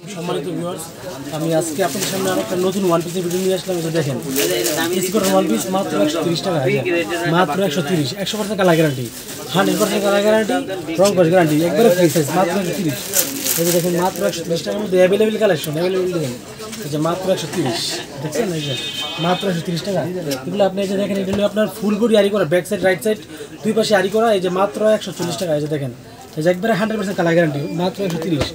সম্মানিত ভিউয়ার্স, আমি আজকে আপনাদের সামনে আরো একটা নতুন ওয়ান পিসের ভিডিও নিয়ে আসলাম। এটা দেখেন, এসি কটন ওয়ান পিস মাত্র 130 টাকা, মাত্র 130, 100% কালার গ্যারান্টি, 100% কালার গ্যারান্টি, রং কস গ্যারান্টি, একবারে ফ্রি সাইজ, মাত্র 130। এই যে দেখেন, মাত্র 130 টাকার মধ্যে অ্যাভেলেবেল কালেকশন, অ্যাভেলেবেল দেখেন। এই যে মাত্র 130, দেখছেন? এই যে মাত্র 130 টাকা। এগুলো আপনি এই যে দেখেন, এটা হলো আপনার ফুল বডি আরি করা, ব্যাক সাইড রাইট সাইড দুই পাশে আরি করা। এই যে মাত্র 140 টাকা। এই যে দেখেন, এই যে একবারে 100% কালার গ্যারান্টি, মাত্র 130।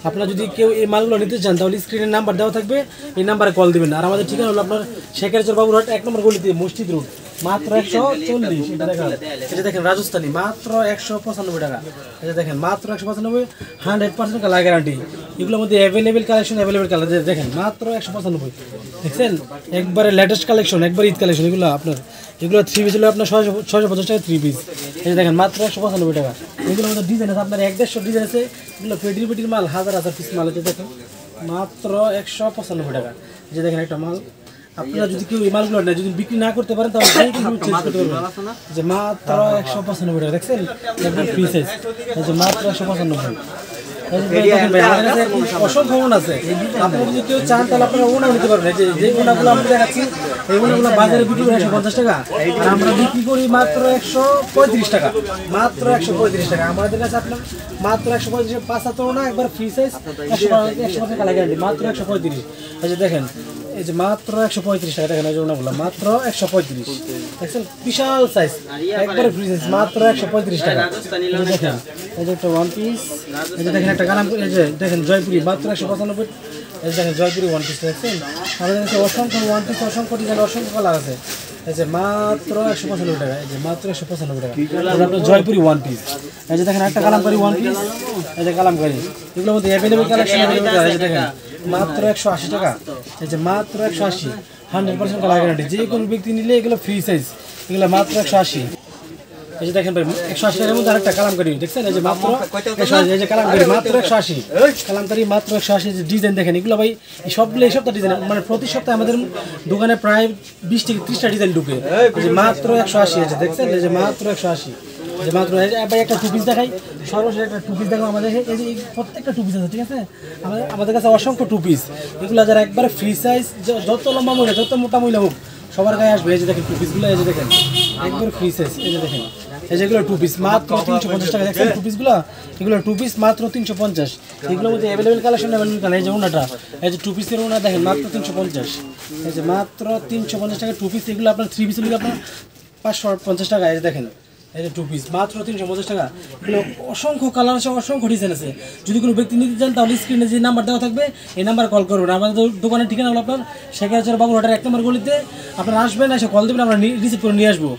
আপনারা যদি কেউ এই মালগুলো নিতে চান তাহলে স্ক্রিনের নাম্বার দেওয়া থাকবে, এই নাম্বারে কল দিবেন। আর আমাদের ঠিকানা হলো আপনার শেখারচর বাবুরহাট 1 নম্বর গলিতে, মসজিদ রোড, মাত্র 140। এটা দেখেন, এটা দেখেন রাজস্থানি, মাত্র 195 টাকা। এটা দেখেন মাত্র 195, 100% কালার গ্যারান্টি। এগুলোর মধ্যে অ্যাভেলেবেল কালেকশন, অ্যাভেলেবেল কালার দেখেন, মাত্র 195। দেখছেন, একবারে লেটেস্ট কালেকশন, একবার ঈদ কালেকশন। এগুলো আপনার, এগুলো 3 পিস হলো আপনার 650 টাকা 3 পিস। এই দেখেন মাত্র 195 টাকা। এগুলোর মধ্যে ডিজাইন আছে আপনার 150 ডিজাইন আছে। এগুলো পেটির মাল, হাজার হাজার পিস মাল আছে। দেখেন মাত্র 195 টাকা। যে দেখেন একটা মাল, আপনারা যদি কেউ এই মালগুলো নেয়, যদি বিক্রি না করতে পারেন তাহলে চেঞ্জ করতে পারবেন। যে মাত্র 195 টাকা। দেখছেন একদম ফ্রি সাইজ। এই যে মাত্র 195। অসংখ্য ওন আছে, আপনারা যদি কেউ চান তাহলে আপনারা ওনাও নিতে পারবেন। যে ওনাগুলো আমরা দেখাচ্ছি, এই ওনাগুলো বাজারে বিক্রি করে 150 টাকা, আর আমরা বিক্রি করি মাত্র 135 টাকা, মাত্র 135 টাকা। আমাদের কাছে আপনার মাত্র 135, 5 হাত ওনা, একবার ফ্রি সাইজ, 100% কালার গ্যারান্টি, মাত্র 135। এই যে দেখেন, এই যে মাত্র 135 টাকা। দেখেন এই যে ওনাগুলো মাত্র 135। দেখছেন বিশাল সাইজ, একবারে ফ্রি সাইজ, মাত্র 135 টাকা। দেখেন এই যে একটা ওয়ান পিস। এই যে দেখেন একটা গালাম, এই যে দেখেন জয়পুরি, মাত্র 195। এই যে দেখেন জয়পুরি ওয়ান পিস। দেখছেন আমাদের কাছে অসংখ্য ওয়ান পিস, অসংখ্য ডিজাইন, অসংখ্য কালার আছে। এই যে মাত্র 195 টাকা। এই যে মাত্র 195 টাকা আপনার জয়পুরি ওয়ান পিস। এই যে দেখেন একটা কালামকারি ওয়ান পিস। এই যে কালামকারি, এগুলোর মধ্যে অ্যাভেলেবেল কালেকশন, অ্যাভেলেবেল। এই যে দেখেন মাত্র 180 টাকা। এই যে মাত্র 180, 100% কালার গ্যারান্টি। যে কোনো ব্যক্তি নিলে এগুলো ফ্রি সাইজ, এগুলো মাত্র 180। এই যে দেখেন ভাই, 180 টাকার মধ্যে আরেকটা কালামকারি। দেখছেন এই যে মাত্র 180। এই যে কালামকারি মাত্র 180, কালামকারি মাত্র 180। যে ডিজাইন দেখেন, এগুলো ভাই সবগুলো এই সপ্তাহ ডিজাইন, মানে প্রতি সপ্তাহে আমাদের দোকানে প্রায় 20 থেকে 30টা ডিজাইন ঢুকে। এই যে মাত্র 180। এই যে দেখছেন, এই যে মাত্র 180। যে মাত্র ভাই একটা টু পিস দেখাই, সর্বশেষ একটা টু পিস দেখো আমাদের। এই যে প্রত্যেকটা টু পিস আছে, ঠিক আছে? আমাদের কাছে অসংখ্য টু পিস। এগুলো যারা একবারে ফ্রি সাইজ, যত লম্বা মহিলা, যত মোটা মহিলা হোক, সবার গায়ে আসবে। এই যে দেখেন টু পিসগুলো, এই যে দেখেন একবার ফ্রি সাইজ। এই যে দেখেন, এই যেগুলো টু পিস মাত্র 350 টাকা। দেখছেন টু পিসগুলো, এগুলো টু পিস মাত্র 350। এগুলোর মধ্যে অ্যাভেলেবেল কালেকশন, অ্যাভেলেবেল কালার। এই যে ওনাটা, এই যে টু পিসের ওনা দেখেন মাত্র 350। এই যে মাত্র 350 টাকা টু পিস। এগুলো আপনার 3 পিস হলে আপনার 550 টাকা। এই যে দেখেন, এই যে টু পিস মাত্র 350 টাকা। এগুলো অসংখ্য কালার আছে, অসংখ্য ডিজাইন আছে। যদি কোনো ব্যক্তি নিতে চান তাহলে স্ক্রিনে যে নাম্বার দেওয়া থাকবে, এই নাম্বারে কল করবেন। আমাদের দোকানের ঠিকানা হলো আপনার শেখারচর বাবুরহাটের 1 নম্বর গলিতে। আপনারা আসবেন, এসে কল দেবেন, আমরা রিসিভ করে নিয়ে আসবো।